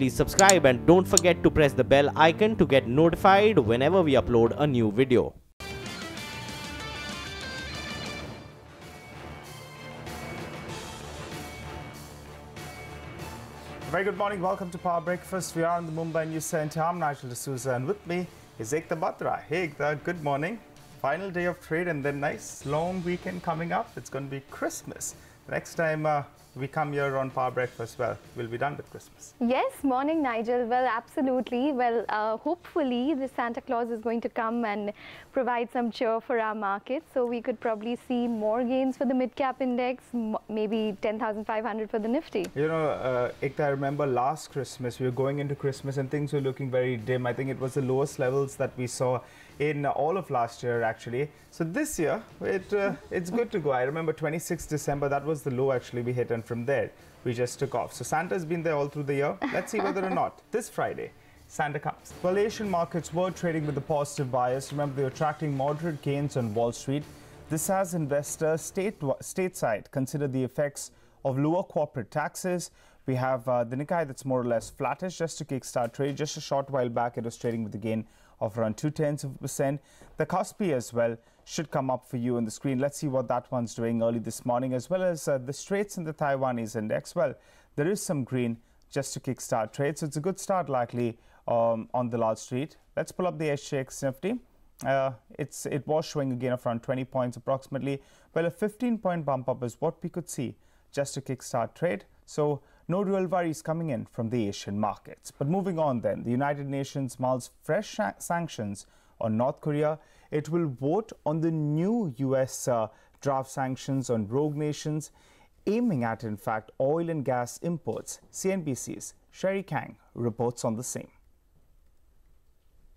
please subscribe and don't forget to press the bell icon to get notified whenever we upload a new video. Very good morning. Welcome to Power Breakfast. We are in the Mumbai News Centre. I'm Nigel D'Souza, and with me is Ekta Batra. Hey Ekta, good morning. Final day of trade and then nice long weekend coming up. It's going to be Christmas. The next time we come here on Power Breakfast, well, we'll be done with Christmas. Yes, morning Nigel. Well, absolutely. Well, hopefully the Santa Claus is going to come and provide some cheer for our market. So we could probably see more gains for the mid-cap index, maybe 10,500 for the Nifty. You know, Ekta, I remember last Christmas, we were going into Christmas and things were looking very dim. I think it was the lowest levels that we saw in all of last year, actually. So this year, it's good to go. I remember 26th December, that was the low actually we hit, and from there, we just took off. So Santa's been there all through the year. Let's see whether or not this Friday, Santa comes. Well, Asian markets were trading with a positive bias. Remember, they were attracting moderate gains on Wall Street. This has investors stateside consider the effects of lower corporate taxes. We have the Nikkei that's more or less flattish just to kickstart trade. Just a short while back, it was trading with a gain of around 0.2%. The Kospi as well should come up for you on the screen. Let's see what that one's doing early this morning, as well as the Straits and the Taiwanese index. Well, there is some green just to kickstart trade, so it's a good start likely on the large street. Let's pull up the SGX Nifty. It was showing a gain of around 20 points approximately. Well, a 15-point bump up is what we could see just to kickstart trade. So no real worries coming in from the Asian markets. But moving on then, the United Nations mulls fresh sanctions on North Korea. It will vote on the new US draft sanctions on rogue nations, aiming at, in fact, oil and gas imports. CNBC's Sherry Kang reports on the same.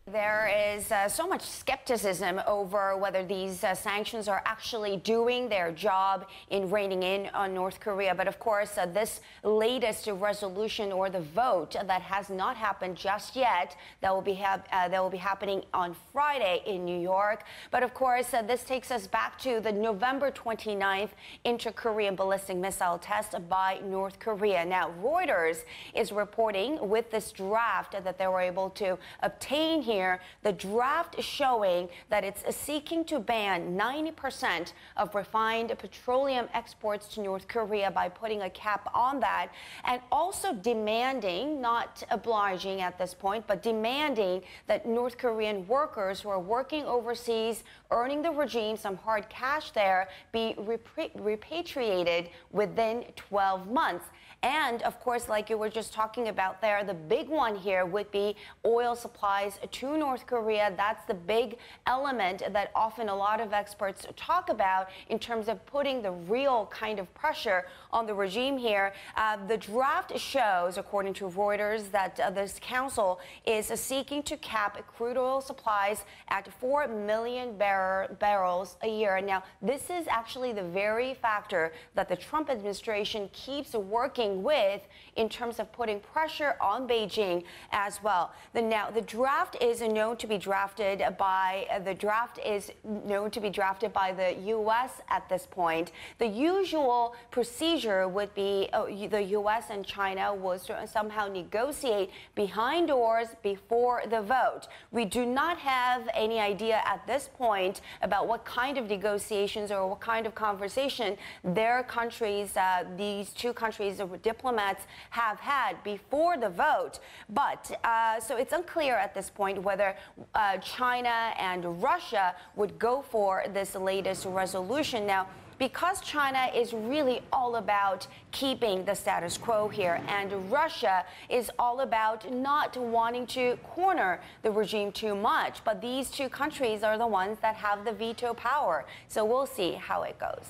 There is so much skepticism over whether these sanctions are actually doing their job in reining in on North Korea. But of course, this latest resolution or the vote that has not happened just yet, that will be happening on Friday in New York. But of course, this takes us back to the November 29th inter-Korean ballistic missile test by North Korea. Now, Reuters is reporting with this draft that they were able to obtain here. The draft showing that it's seeking to ban 90% of refined petroleum exports to North Korea by putting a cap on that, and also demanding, not obliging at this point, but demanding that North Korean workers who are working overseas, earning the regime some hard cash there, be repatriated within 12 months. And of course, like you were just talking about there, the big one here would be oil supplies to North Korea. That's the big element that often a lot of experts talk about in terms of putting the real kind of pressure on the regime here. The draft shows, according to Reuters, that this council is seeking to cap crude oil supplies at 4 million barrels a year. Now, this is actually the very factor that the Trump administration keeps working with in terms of putting pressure on Beijing as well. The draft is known to be drafted by the U.S. at this point. The usual procedure would be the U.S. and China will somehow negotiate behind doors before the vote. We do not have any idea at this point about what kind of negotiations or what kind of conversation their countries, these two countries, diplomats have had before the vote. But so it's unclear at this point whether China and Russia would go for this latest resolution. Now, because China is really all about keeping the status quo here, and Russia is all about not wanting to corner the regime too much, but these two countries are the ones that have the veto power. So we'll see how it goes.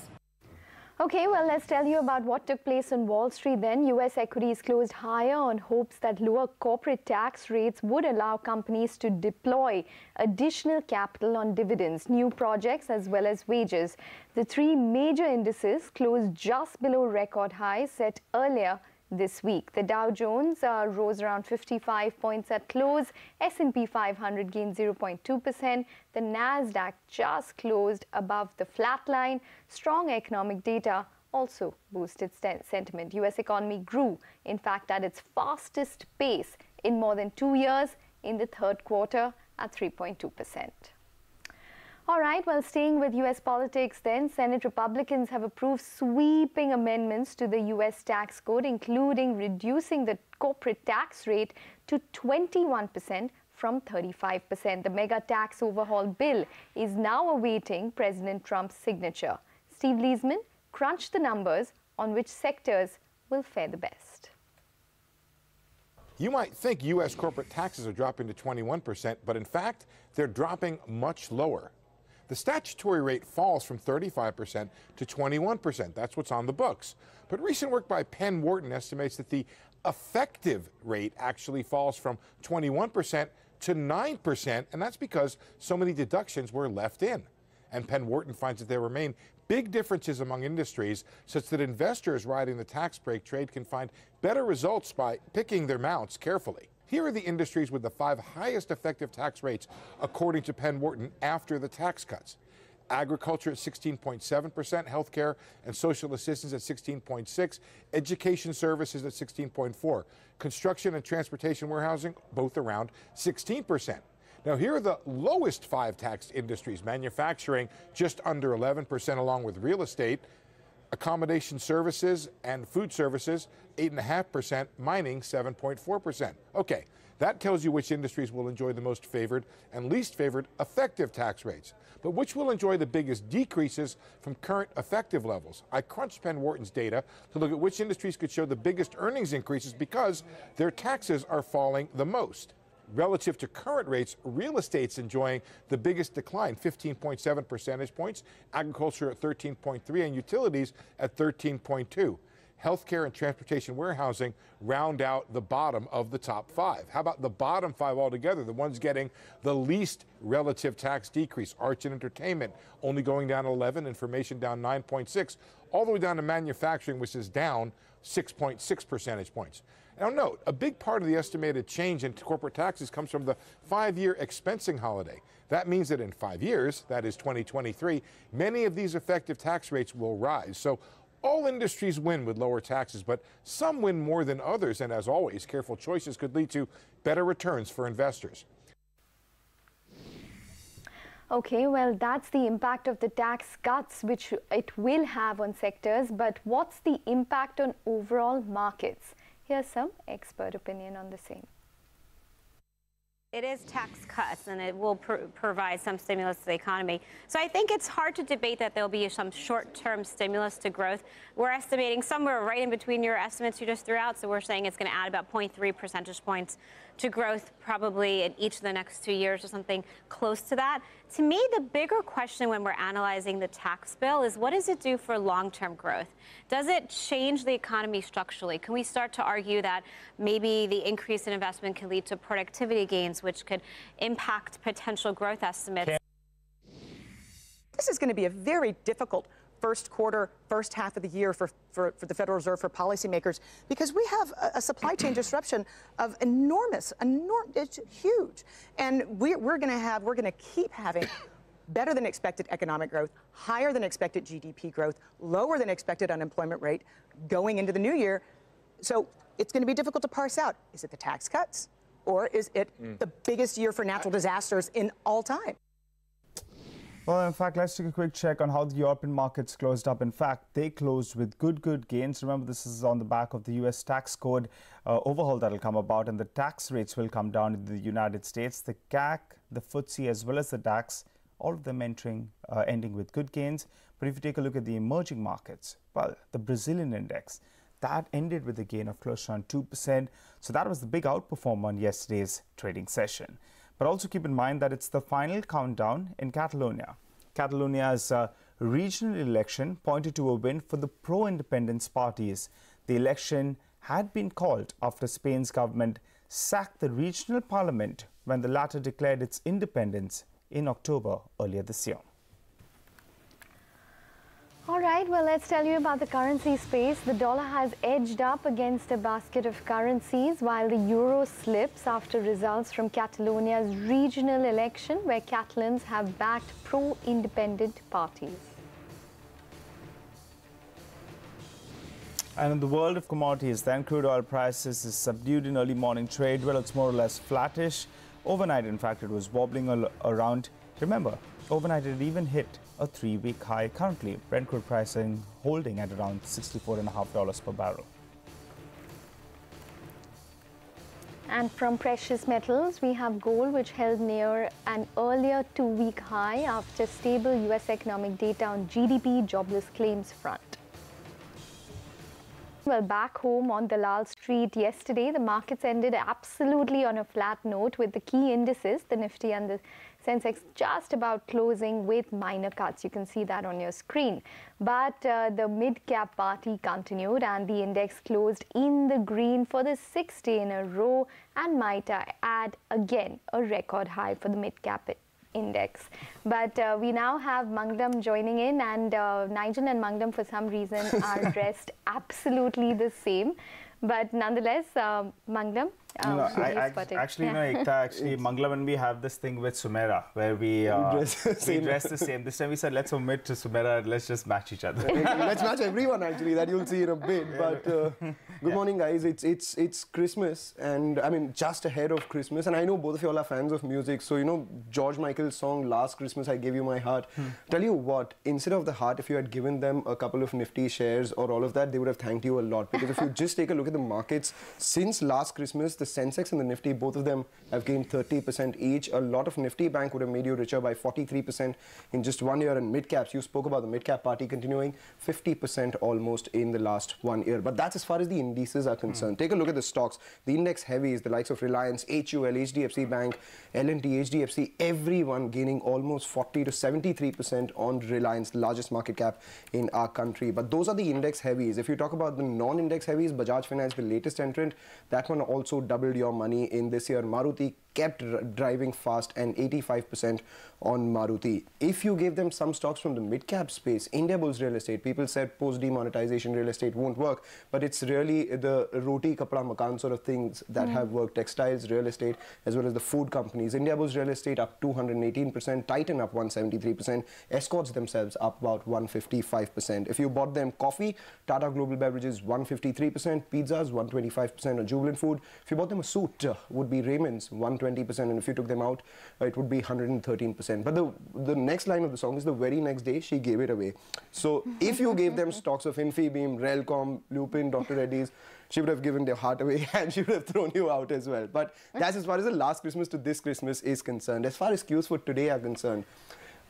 Okay, well, let's tell you about what took place on Wall Street then. U.S. equities closed higher on hopes that lower corporate tax rates would allow companies to deploy additional capital on dividends, new projects, as well as wages. The three major indices closed just below record highs set earlier this week. The Dow Jones rose around 55 points at close. S&P 500 gained 0.2%. The Nasdaq just closed above the flat line. Strong economic data also boosted sentiment. U.S. economy grew, in fact, at its fastest pace in more than 2 years in the third quarter at 3.2%. All right, well, staying with U.S. politics then, Senate Republicans have approved sweeping amendments to the U.S. tax code, including reducing the corporate tax rate to 21% from 35%. The mega tax overhaul bill is now awaiting President Trump's signature. Steve Leisman crunched the numbers on which sectors will fare the best. You might think U.S. corporate taxes are dropping to 21%, but in fact, they're dropping much lower. The statutory rate falls from 35% to 21%. That's what's on the books. But recent work by Penn Wharton estimates that the effective rate actually falls from 21% to 9%, and that's because so many deductions were left in. And Penn Wharton finds that there remain big differences among industries, such that investors riding the tax break trade can find better results by picking their mounts carefully. Here are the industries with the 5 highest effective tax rates, according to Penn Wharton, after the tax cuts. Agriculture at 16.7%, healthcare and social assistance at 16.6%, education services at 16.4%, construction and transportation warehousing both around 16%. Now, here are the lowest 5 taxed industries. Manufacturing just under 11%, along with real estate, accommodation services and food services 8.5%, mining 7.4%. Okay, that tells you which industries will enjoy the most favored and least favored effective tax rates. But which will enjoy the biggest decreases from current effective levels? I crunched Penn Wharton's data to look at which industries could show the biggest earnings increases because their taxes are falling the most. Relative to current rates, real estate's enjoying the biggest decline, 15.7 percentage points, agriculture at 13.3, and utilities at 13.2. Healthcare and transportation warehousing round out the bottom of the top 5. How about the bottom 5 altogether, the ones getting the least relative tax decrease? Arts and entertainment only going down 11, information down 9.6, all the way down to manufacturing, which is down 6.6 percentage points. Now note, a big part of the estimated change in corporate taxes comes from the 5-year expensing holiday. That means that in 5 years, that is 2023, many of these effective tax rates will rise. So all industries win with lower taxes, but some win more than others. And as always, careful choices could lead to better returns for investors. Okay, well, that's the impact of the tax cuts, which it will have on sectors. But what's the impact on overall markets? Here's some expert opinion on the same. It is tax cuts, and it will provide some stimulus to the economy. So I think it's hard to debate that there'll be some short-term stimulus to growth. We're estimating somewhere right in between your estimates you just threw out. So we're saying it's going to add about 0.3 percentage points to growth probably in each of the next 2 years or something close to that. To me, the bigger question when we're analyzing the tax bill is what does it do for long-term growth? Does it change the economy structurally? Can we start to argue that maybe the increase in investment can lead to productivity gains, which could impact potential growth estimates? This is going to be a very difficult first half of the year for the Federal Reserve, for policymakers, because we have a supply chain disruption of enormous, it's huge. And we're going to keep having better than expected economic growth, higher than expected GDP growth, lower than expected unemployment rate going into the new year. So it's going to be difficult to parse out. Is it the tax cuts, or is it the biggest year for natural disasters in all time? Well, in fact, let's take a quick check on how the European markets closed up. In fact, they closed with good gains. Remember, this is on the back of the U.S. tax code overhaul that will come about, and the tax rates will come down in the United States. The CAC, the FTSE, as well as the DAX, all of them ending with good gains. But if you take a look at the emerging markets, well, the Brazilian index, that ended with a gain of close to around 2%. So that was the big outperformer on yesterday's trading session. But also keep in mind that it's the final countdown in Catalonia. Catalonia's regional election pointed to a win for the pro-independence parties. The election had been called after Spain's government sacked the regional parliament when the latter declared its independence in October earlier this year. All right, well, let's tell you about the currency space. The dollar has edged up against a basket of currencies, while the euro slips after results from Catalonia's regional election, where Catalans have backed pro-independent parties. And in the world of commodities, then crude oil prices is subdued in early morning trade. Well, it's more or less flattish. Overnight, in fact, it was wobbling around. Remember, overnight it even hit a 3-week high. Currently, Brent crude pricing holding at around $64.50 per barrel. And from precious metals, we have gold, which held near an earlier 2-week high after stable US economic data on GDP jobless claims front. Well, back home on Dalal Street yesterday, the markets ended absolutely on a flat note with the key indices, the Nifty and the Sensex, just about closing with minor cuts. You can see that on your screen. But the mid-cap party continued and the index closed in the green for the 6th day in a row and might add again a record high for the mid-cap index. But we now have Manglam joining in, and Nigel and Manglam for some reason are dressed absolutely the same. But nonetheless, Manglam, Manglam and we have this thing with Sumera where we dress the same. This time we said let's omit to Sumera and let's just match each other. Let's match everyone actually, that you'll see in a bit. But good morning, guys. It's Christmas, and I mean just ahead of Christmas. And I know both of you all are fans of music, so you know George Michael's song "Last Christmas I Gave You My Heart." Tell you what, instead of the heart, if you had given them a couple of Nifty shares or all of that, they would have thanked you a lot. Because if you just take a look at the markets since last Christmas, the Sensex and the Nifty, both of them have gained 30% each. A lot of Nifty Bank would have made you richer by 43% in just 1 year. And mid-caps, you spoke about the mid-cap party continuing 50% almost in the last 1 year. But that's as far as the indices are concerned. Take a look at the stocks. The index heavies, the likes of Reliance, HUL, HDFC Bank, L&T, HDFC, everyone gaining almost 40 to 73% on Reliance, largest market cap in our country. But those are the index heavies. If you talk about the non-index heavies, Bajaj Finance, the latest entrant, that one also doubled your money in this year. Maruti kept driving fast and 85% on Maruti. If you gave them some stocks from the mid-cap space, Indiabulls real estate, people said post-demonetization real estate won't work, but it's really the roti, kapda, makan sort of things that have worked. Textiles, real estate, as well as the food companies. Indiabulls real estate up 218%, Titan up 173%, Escorts themselves up about 155%. If you bought them coffee, Tata Global Beverages 153%, pizzas 125% on Jubilant Food. If you bought them a suit, would be Raymond's 120%, and if you took them out, it would be 113%. But the next line of the song is the very next day she gave it away. So if you gave them stocks of Infibeam, Relcom, Lupin, Dr. Reddy's, she would have given their heart away and she would have thrown you out as well. But that's as far as the last Christmas to this Christmas is concerned. As far as cues for today are concerned,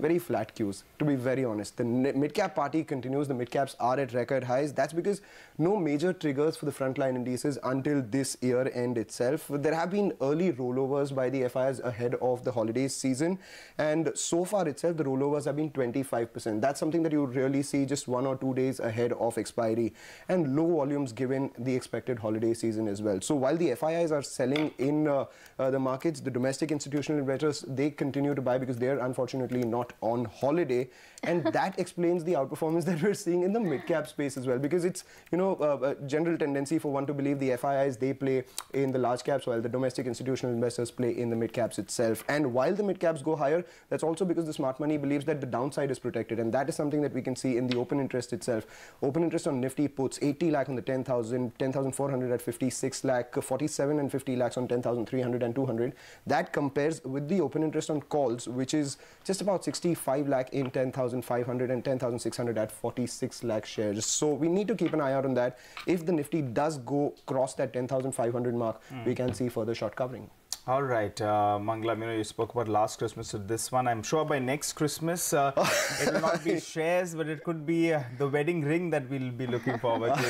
very flat cues, to be very honest. The mid-cap party continues. The mid-caps are at record highs. That's because no major triggers for the frontline indices until this year end itself. There have been early rollovers by the FIs ahead of the holiday season, and so far itself the rollovers have been 25%. That's something that you really see just 1 or 2 days ahead of expiry, and low volumes given the expected holiday season as well. So while the FIs are selling in the markets, the domestic institutional investors, they continue to buy because they're unfortunately not on holiday, and that explains the outperformance that we're seeing in the mid-cap space as well, because it's, you know, a general tendency for one to believe the FIIs, they play in the large caps while the domestic institutional investors play in the mid-caps itself. And while the mid-caps go higher, that's also because the smart money believes that the downside is protected, and that is something that we can see in the open interest itself. Open interest on Nifty puts 80 lakh on the 10,000, 10,400 at 56 lakh, 47 and 50 lakhs on 10,300 and 200. That compares with the open interest on calls, which is just about 65 lakh in 10,500 and 10,600 at 46 lakh shares. So we need to keep an eye out on that. If the Nifty does go cross that 10,500 mark, we can see further short covering. All right, Manglam, you know, you spoke about last Christmas, so this one, I'm sure by next Christmas, it will not be shares, but it could be the wedding ring that we'll be looking forward to,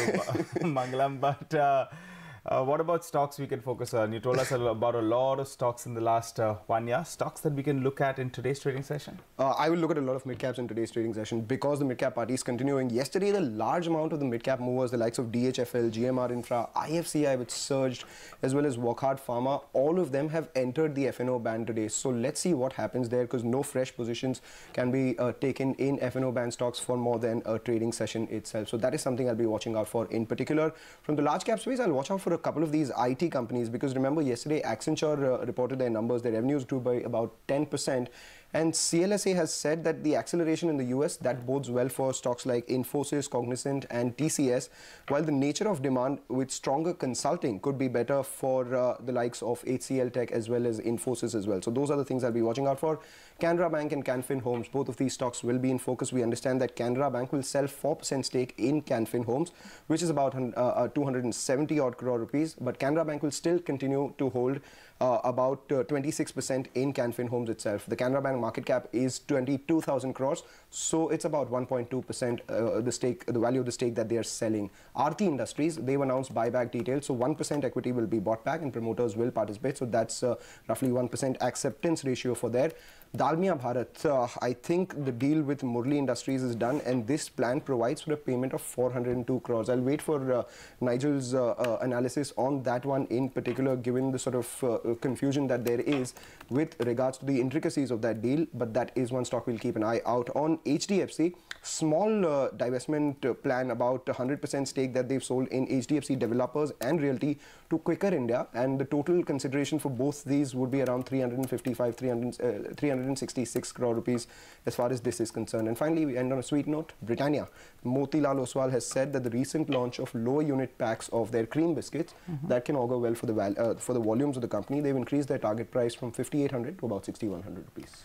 Manglam. But what about stocks we can focus on? You told us about a lot of stocks in the last 1 year. Stocks that we can look at in today's trading session? I will look at a lot of mid-caps in today's trading session because the mid-cap party is continuing. Yesterday, the large amount of the mid-cap movers, the likes of DHFL, GMR Infra, IFCI, which surged, as well as Wockhardt Pharma, all of them have entered the F&O band today. So let's see what happens there, because no fresh positions can be taken in F&O band stocks for more than a trading session itself. So that is something I'll be watching out for in particular. From the large cap space, I'll watch out for a couple of these IT companies, because remember yesterday Accenture reported their numbers. Their revenues grew by about 10%. And CLSA has said that the acceleration in the US, that bodes well for stocks like Infosys, Cognizant and TCS, while the nature of demand with stronger consulting could be better for the likes of HCL Tech as well as Infosys as well. So those are the things I'll be watching out for. Canara Bank and Canfin Homes, both of these stocks will be in focus. We understand that Canara Bank will sell 4% stake in Canfin Homes, which is about 270 odd crore rupees, but Canara Bank will still continue to hold about 26% in Canfin Homes itself. The Canara Bank market cap is 22,000 crores, so it's about 1.2% the value of the stake that they are selling. Aarti Industries, they've announced buyback details, so 1% equity will be bought back and promoters will participate, so that's roughly 1% acceptance ratio for there. Dalmia Bharat, I think the deal with Murli Industries is done, and this plan provides for a payment of 402 crores. I'll wait for Nigel's analysis on that one in particular, given the sort of confusion that there is with regards to the intricacies of that deal, but that is one stock we'll keep an eye out on. HDFC, small divestment plan, about 100% stake that they've sold in HDFC Developers and Realty to Quicker India, and the total consideration for both these would be around 366 crore rupees as far as this is concerned. And finally, we end on a sweet note. Britannia, Motilal Oswal has said that the recent launch of lower unit packs of their cream biscuits, that can augur well for the volumes of the company. They've increased their target price from 5,800 to about 6,100 rupees.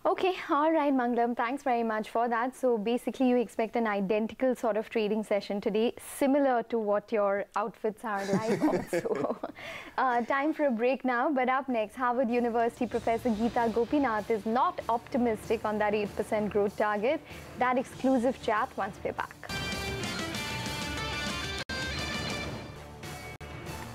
Okay, all right, Mangalam, thanks very much for that. So basically you expect an identical sort of trading session today, similar to what your outfits are like also. Time for a break now, but up next, Harvard University Professor Geeta Gopinath is not optimistic on that 8% growth target. That exclusive chat once we're back.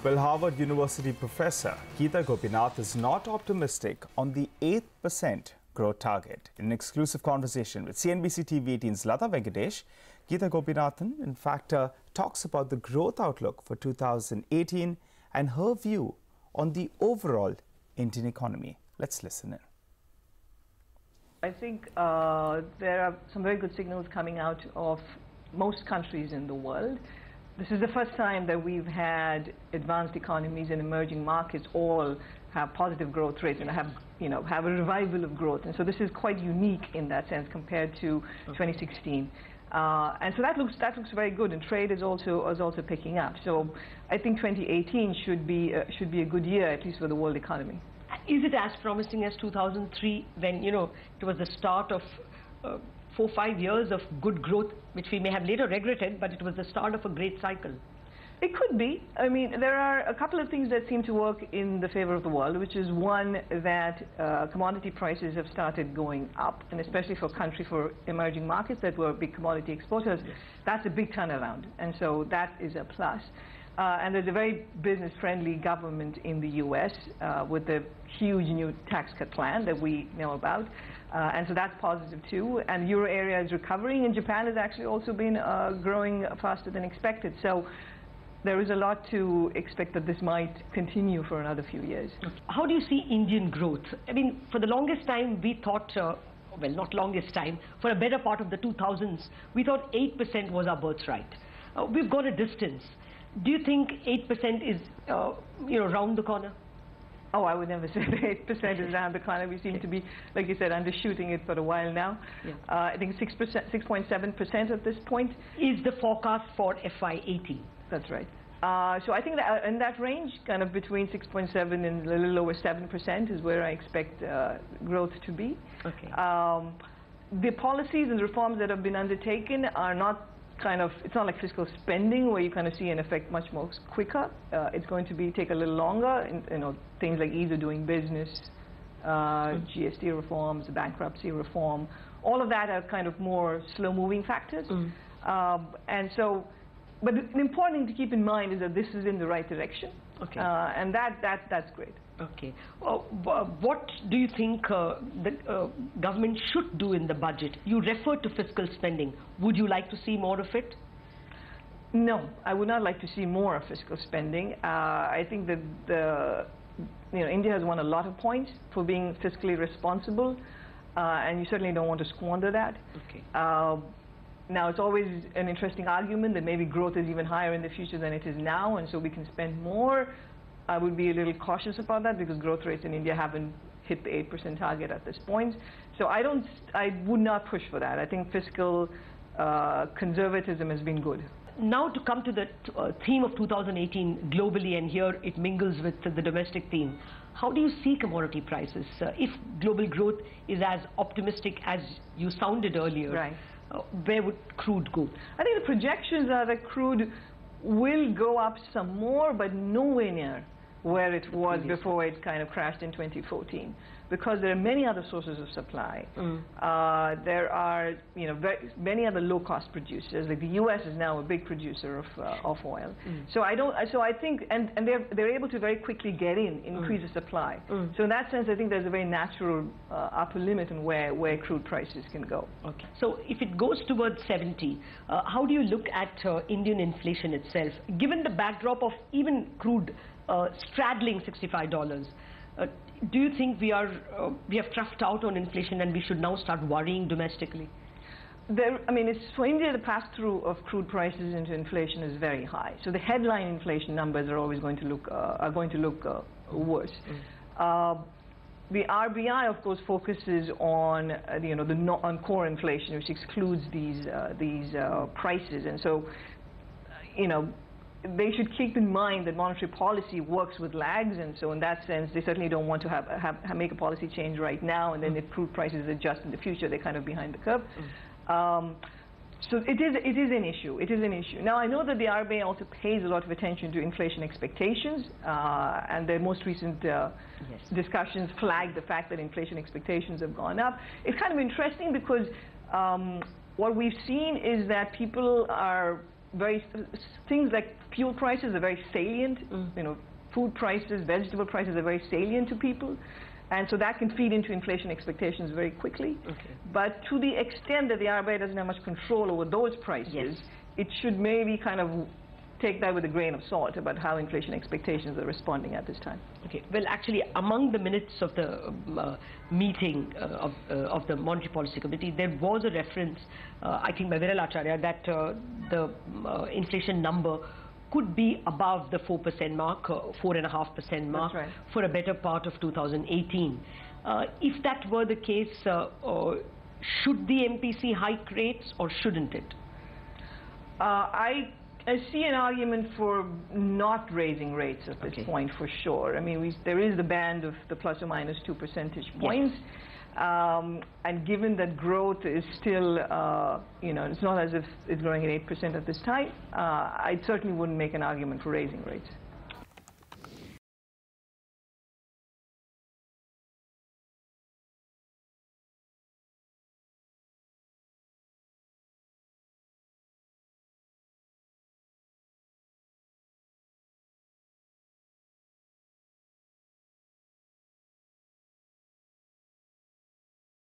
Well, Harvard University Professor Geeta Gopinath is not optimistic on the 8% growth target. In an exclusive conversation with CNBC TV18's Lata Venkatesh, Geeta Gopinathan, in fact, talks about the growth outlook for 2018 and her view on the overall Indian economy. Let's listen in. I think there are some very good signals coming out of most countries in the world. This is the first time that we've had advanced economies and emerging markets all have positive growth rates and have a revival of growth. And so this is quite unique in that sense compared to 2016. And so that looks very good, and trade is also picking up. So I think 2018 should be a good year, at least for the world economy. Is it as promising as 2003, when it was the start of 4-5 years of good growth, which we may have later regretted, but it was the start of a great cycle? It could be. I mean, there are a couple of things that seem to work in the favor of the world, which is one, that commodity prices have started going up, and especially for emerging markets that were big commodity exporters, that's a big turnaround, and so that is a plus. And there's a very business-friendly government in the US with the huge new tax cut plan that we know about. And so that's positive too. And the euro area is recovering, and Japan has actually also been growing faster than expected. So there is a lot to expect that this might continue for another few years. How do you see Indian growth? I mean, for the longest time we thought, well, not longest time, for a better part of the 2000s, we thought 8% was our birthright. We've got a distance. Do you think 8% is, round the corner? Oh, I would never say that 8% is around the corner. We seem to be, like you said, undershooting it for a while now. Yeah. I think 6.7% at this point. Is the forecast for FY18? That's right. So I think that in that range, kind of between 6.7 and a little over 7% is where I expect growth to be. Okay. The policies and reforms that have been undertaken are not it's not like fiscal spending where you kind of see an effect much more quicker. It's going to take a little longer. Things like ease of doing business, GST reforms, bankruptcy reform, all of that are kind of more slow-moving factors. And so, but the important thing to keep in mind is that this is in the right direction. Okay. And that's great. Okay. What do you think the government should do in the budget? You referred to fiscal spending. Would you like to see more of it? No, I would not like to see more of fiscal spending. I think that India has won a lot of points for being fiscally responsible, and you certainly don't want to squander that. Okay. Now, it's always an interesting argument that maybe growth is even higher in the future than it is now, and so we can spend more. I would be a little cautious about that because growth rates in India haven't hit the 8% target at this point. So I would not push for that. I think fiscal conservatism has been good. Now to come to the theme of 2018 globally, and here it mingles with the domestic theme. How do you see commodity prices? If global growth is as optimistic as you sounded earlier, right. Where would crude go? I think the projections are that crude will go up some more, but nowhere near where it was before it kind of crashed in 2014, because there are many other sources of supply. There are, you know, many other low-cost producers. Like the U.S. is now a big producer of oil. So I think, and they're able to very quickly get increase the supply. So in that sense, I think there's a very natural upper limit on where crude prices can go. Okay. So if it goes towards 70, how do you look at Indian inflation itself, given the backdrop of even crude straddling $65? Do you think we have troughed out on inflation and we should now start worrying domestically? I mean, for India, the pass-through of crude prices into inflation is very high. So the headline inflation numbers are always going to look worse. The RBI, of course, focuses on on core inflation, which excludes these prices, and so they should keep in mind that monetary policy works with lags, and so in that sense, they certainly don't want to make a policy change right now, and then if crude prices adjust in the future, they're kind of behind the curve. So it is an issue. It is an issue. Now, I know that the RBI also pays a lot of attention to inflation expectations, and their most recent discussions flag the fact that inflation expectations have gone up. It's kind of interesting because what we've seen is that people are things like fuel prices are very salient. Food prices, vegetable prices are very salient to people, and so that can feed into inflation expectations very quickly. But to the extent that the RBI doesn't have much control over those prices, it should maybe kind of take that with a grain of salt about how inflation expectations are responding at this time. Okay. Well, actually, among the minutes of the meeting of the Monetary Policy Committee, there was a reference, I think by Viral Acharya, that the inflation number could be above the 4% mark, 4.5% mark, for a better part of 2018. If that were the case, should the MPC hike rates or shouldn't it? I see an argument for not raising rates at this point, for sure. I mean, there is the band of the plus or minus 2 percentage points. And given that growth is still, it's not as if it's growing at 8% at this time, I certainly wouldn't make an argument for raising rates.